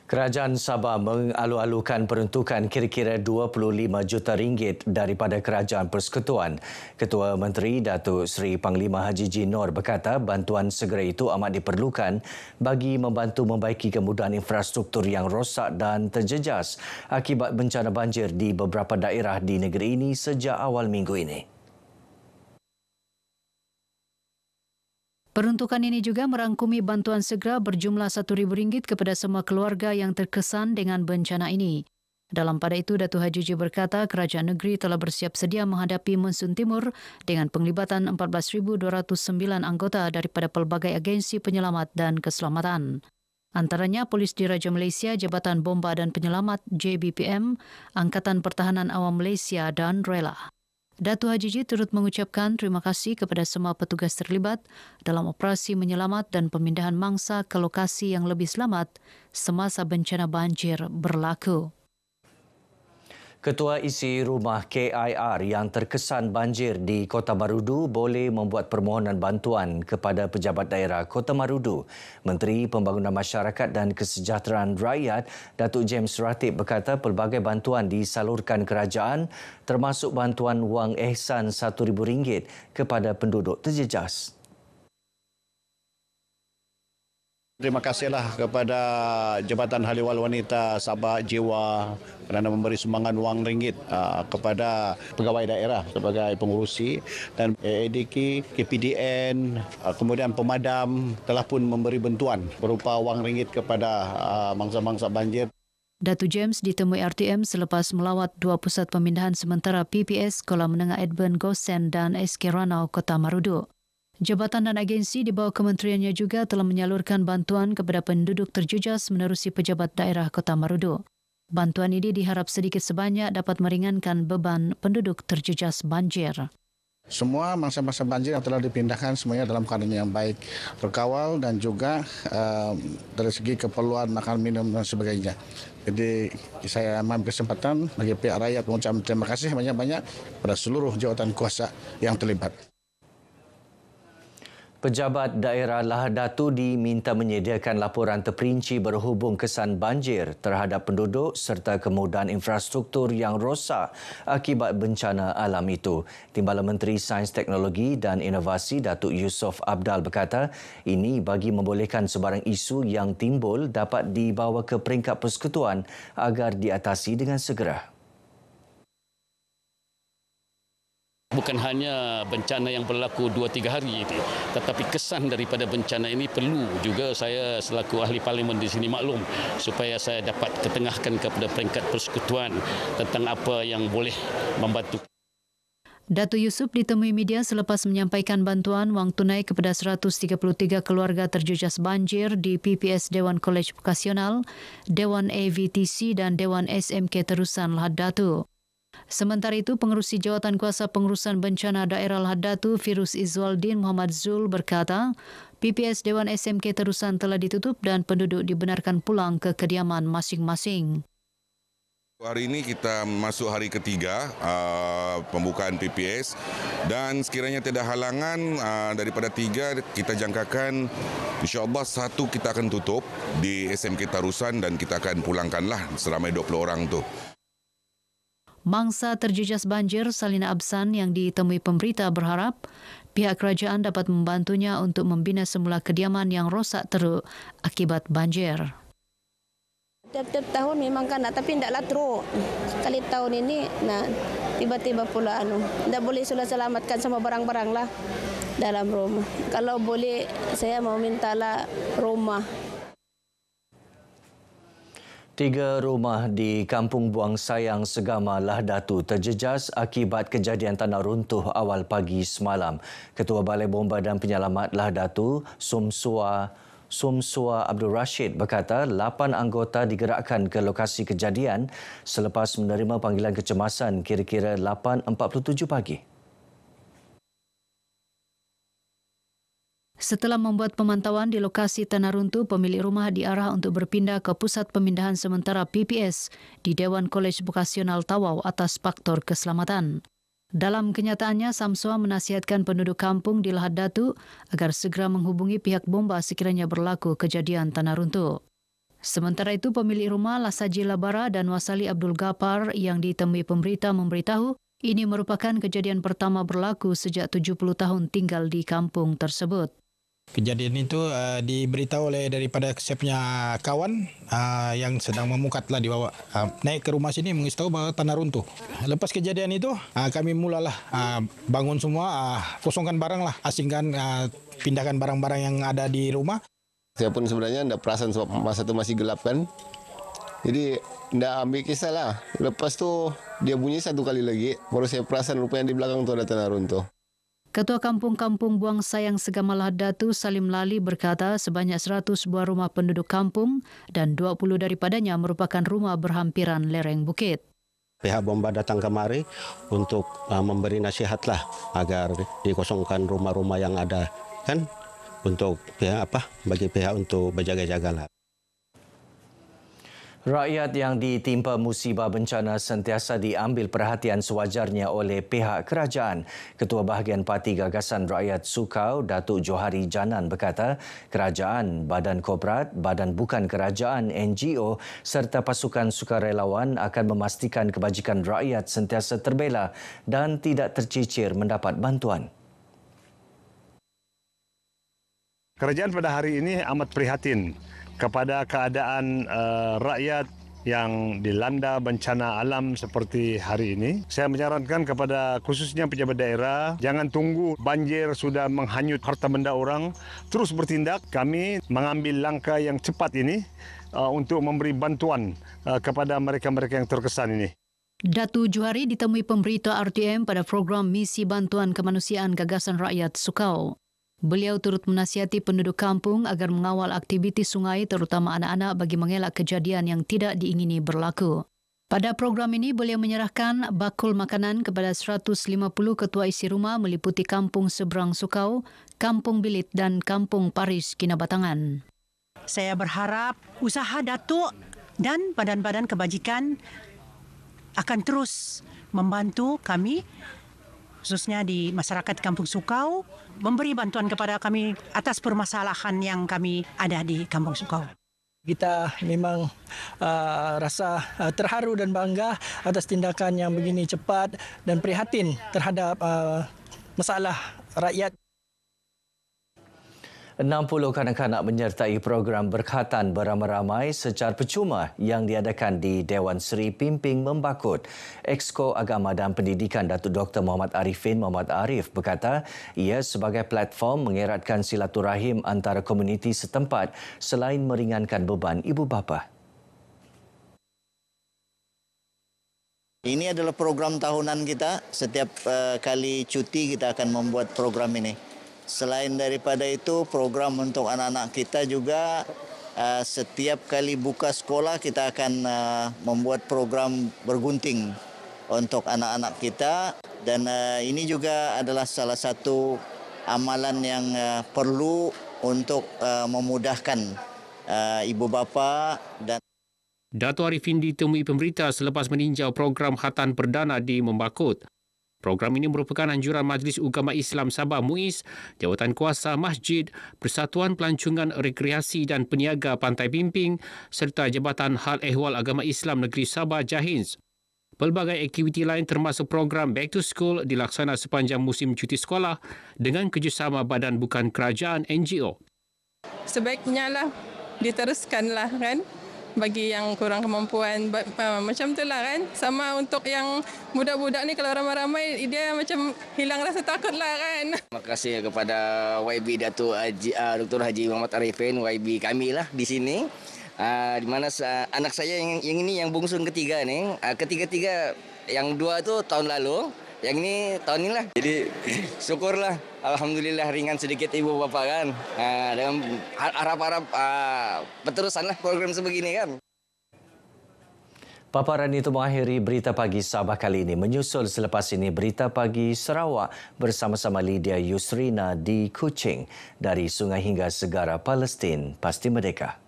Kerajaan Sabah mengalu-alukan peruntukan kira-kira 25 juta ringgit daripada Kerajaan Persekutuan. Ketua Menteri Datuk Seri Panglima Haji Jinor berkata bantuan segera itu amat diperlukan bagi membantu membaiki kemudahan infrastruktur yang rosak dan terjejas akibat bencana banjir di beberapa daerah di negeri ini sejak awal minggu ini. Peruntukan ini juga merangkumi bantuan segera berjumlah RM1,000 kepada semua keluarga yang terkesan dengan bencana ini. Dalam pada itu, Datuk Haji Ji berkata kerajaan negeri telah bersiap sedia menghadapi monsun timur dengan penglibatan 14,209 anggota daripada pelbagai agensi penyelamat dan keselamatan. Antaranya Polis Diraja Malaysia, Jabatan Bomba dan Penyelamat JBPM, Angkatan Pertahanan Awam Malaysia dan Rela. Datuk Haji Ji turut mengucapkan terima kasih kepada semua petugas terlibat dalam operasi menyelamat dan pemindahan mangsa ke lokasi yang lebih selamat semasa bencana banjir berlaku. Ketua Isi Rumah KIR yang terkesan banjir di Kota Marudu boleh membuat permohonan bantuan kepada pejabat daerah Kota Marudu. Menteri Pembangunan Masyarakat dan Kesejahteraan Rakyat, Datuk James Ratib berkata pelbagai bantuan disalurkan kerajaan termasuk bantuan wang ihsan RM1,000 kepada penduduk terjejas. Terima kasihlah kepada Jabatan Haliwal Wanita Sabah Jiwa kerana memberi sumbangan wang ringgit kepada pegawai daerah sebagai pengurusi, dan AADK, KPDN, kemudian pemadam telah pun memberi bantuan berupa wang ringgit kepada mangsa-mangsa banjir. Datuk James ditemui RTM selepas melawat dua pusat pemindahan sementara PPS Sekolah Menengah Edburn Gosen dan SK Ranau Kota Marudu. Jabatan dan agensi di bawah kementeriannya juga telah menyalurkan bantuan kepada penduduk terjejas menerusi pejabat daerah Kota Marudu. Bantuan ini diharap sedikit sebanyak dapat meringankan beban penduduk terjejas banjir. Semua mangsa-mangsa banjir yang telah dipindahkan semuanya dalam keadaan yang baik, terkawal dan juga dari segi keperluan makan minum dan sebagainya. Jadi saya ambil kesempatan bagi pihak rakyat mengucapkan terima kasih banyak-banyak pada seluruh jawatan kuasa yang terlibat. Pejabat daerah Lahad Datu diminta menyediakan laporan terperinci berhubung kesan banjir terhadap penduduk serta kemudahan infrastruktur yang rosak akibat bencana alam itu. Timbalan Menteri Sains Teknologi dan Inovasi Datuk Yusof Abdal berkata ini bagi membolehkan sebarang isu yang timbul dapat dibawa ke peringkat persekutuan agar diatasi dengan segera. Bukan hanya bencana yang berlaku 2-3 hari itu, tetapi kesan daripada bencana ini perlu juga saya selaku ahli parlimen di sini maklum supaya saya dapat ketengahkan kepada peringkat persekutuan tentang apa yang boleh membantu. Datuk Yusof ditemui media selepas menyampaikan bantuan wang tunai kepada 133 keluarga terjejas banjir di PPS Dewan Kolej Vokasional, Dewan AVTC dan Dewan SMK Terusan Lahad Datu. Sementara itu, Pengerusi Jawatan Kuasa Pengurusan Bencana Daerah Lahad Datu, Firuz Izzualdin Muhammad Zul berkata, PPS Dewan SMK Terusan telah ditutup dan penduduk dibenarkan pulang ke kediaman masing-masing. Hari ini kita masuk hari ketiga pembukaan PPS dan sekiranya tidak halangan daripada 3 kita jangkakan insya-Allah 1 kita akan tutup di SMK Terusan dan kita akan pulangkanlah seramai 20 orang tu. Mangsa terjejas banjir Salina Absan yang ditemui pemberita berharap pihak kerajaan dapat membantunya untuk membina semula kediaman yang rosak teruk akibat banjir. Tiap-tiap tahun memang kan, tapi tidaklah teruk. Sekali tahun ini, tiba-tiba pula tidak boleh sudah selamatkan semua barang-barang lah dalam rumah. Kalau boleh, saya mau mintalah rumah. 3 rumah di Kampung Buang Sayang Segama Lahad Datu terjejas akibat kejadian tanah runtuh awal pagi semalam. Ketua Balai Bomba dan Penyelamat Lahad Datu, Sumsua Abdul Rashid berkata 8 anggota digerakkan ke lokasi kejadian selepas menerima panggilan kecemasan kira-kira 8.47 pagi. Setelah membuat pemantauan di lokasi tanah runtuh, pemilik rumah diarah untuk berpindah ke pusat pemindahan sementara PPS di Dewan Kolej Vokasional Tawau atas faktor keselamatan. Dalam kenyataannya, Samsua menasihatkan penduduk kampung di Lahad Datu agar segera menghubungi pihak bomba sekiranya berlaku kejadian tanah runtuh. Sementara itu, pemilik rumah Lasaji Labara dan Wasali Abdul Ghaffar yang ditemui pemberita memberitahu ini merupakan kejadian pertama berlaku sejak 70 tahun tinggal di kampung tersebut. Kejadian itu diberitahu oleh daripada saya punya kawan yang sedang memukatlah dibawa naik ke rumah sini mengisau bahawa tanah runtuh. Lepas kejadian itu kami mulalah bangun semua, kosongkan barang lah, asingkan, pindahkan barang-barang yang ada di rumah. Saya pun sebenarnya tidak perasan sebab masa itu masih gelap kan. Jadi tidak ambil kisah lah. Lepas tu dia bunyi satu kali lagi, baru saya perasan rupanya di belakang tu ada tanah runtuh. Ketua Kampung Buang Sayang Segama Lahadatu Salim Lali berkata sebanyak 100 buah rumah penduduk kampung dan 20 daripadanya merupakan rumah berhampiran lereng bukit. Pihak bomba datang kemari untuk memberi nasihatlah agar dikosongkan rumah-rumah yang ada kan. Untuk bagi pihak untuk berjaga-jagalah. Rakyat yang ditimpa musibah bencana sentiasa diambil perhatian sewajarnya oleh pihak kerajaan. Ketua Bahagian Parti Gagasan Rakyat Sukau, Datuk Johari Janan berkata, kerajaan, badan korporat, badan bukan kerajaan, NGO serta pasukan sukarelawan akan memastikan kebajikan rakyat sentiasa terbela dan tidak tercicir mendapat bantuan. Kerajaan pada hari ini amat prihatin kepada keadaan rakyat yang dilanda bencana alam seperti hari ini. Saya menyarankan kepada khususnya pejabat daerah, jangan tunggu banjir sudah menghanyut harta benda orang, terus bertindak. Kami mengambil langkah yang cepat ini untuk memberi bantuan kepada mereka-mereka yang terkesan ini. Datu Johari ditemui pemberita RTM pada program Misi Bantuan Kemanusiaan Gagasan Rakyat Sukau. Beliau turut menasihati penduduk kampung agar mengawal aktiviti sungai terutama anak-anak bagi mengelak kejadian yang tidak diingini berlaku. Pada program ini, beliau menyerahkan bakul makanan kepada 150 ketua isi rumah meliputi Kampung Seberang Sukau, Kampung Bilit dan Kampung Paris Kinabatangan. Saya berharap usaha Datuk dan badan-badan kebajikan akan terus membantu kami khususnya di masyarakat Kampung Sukau, memberi bantuan kepada kami atas permasalahan yang kami ada di Kampung Sukau. Kita memang rasa terharu dan bangga atas tindakan yang begini cepat dan prihatin terhadap masalah rakyat. 60 kanak-kanak menyertai program berkhatan beramai-ramai secara percuma yang diadakan di Dewan Seri Pimping Membakut. Exco Agama dan Pendidikan Datuk Dr. Muhammad Arifin Muhammad Arif berkata ia sebagai platform mengeratkan silaturahim antara komuniti setempat selain meringankan beban ibu bapa. Ini adalah program tahunan kita. Setiap kali cuti kita akan membuat program ini. Selain daripada itu, program untuk anak-anak kita juga setiap kali buka sekolah kita akan membuat program bergunting untuk anak-anak kita. Dan ini juga adalah salah satu amalan yang perlu untuk memudahkan ibu bapa dan Datuk Arifin ditemui pemberita selepas meninjau program khatan perdana di Membakut. Program ini merupakan anjuran Majlis Ugama Islam Sabah MUIS, Jawatan Kuasa Masjid, Persatuan Pelancongan Rekreasi dan Peniaga Pantai Pimping serta Jabatan Hal Ehwal Agama Islam Negeri Sabah JAHINS. Pelbagai aktiviti lain termasuk program Back to School dilaksana sepanjang musim cuti sekolah dengan kerjasama badan bukan kerajaan NGO. Sebaiknya lah diteruskanlah kan. Bagi yang kurang kemampuan macam itulah kan, sama untuk yang budak-budak ni kalau ramai-ramai dia macam hilang rasa takut lah kan. Terima kasih kepada YB Datuk Dr. Haji Muhammad Arifin, YB kami lah di sini, di mana anak saya yang ini yang bungsu ketiga ni, ketiga yang dua tu tahun lalu, yang ini tahun ni lah. Jadi syukurlah, alhamdulillah ringan sedikit ibu bapa kan. Dengan harap-harap berterusanlah program sebegini kan. Paparan itu mengakhiri Berita Pagi Sabah kali ini. Menyusul selepas ini Berita Pagi Sarawak bersama-sama Lydia Yusrina di Kuching. Dari sungai hingga segara Palestin, pasti merdeka.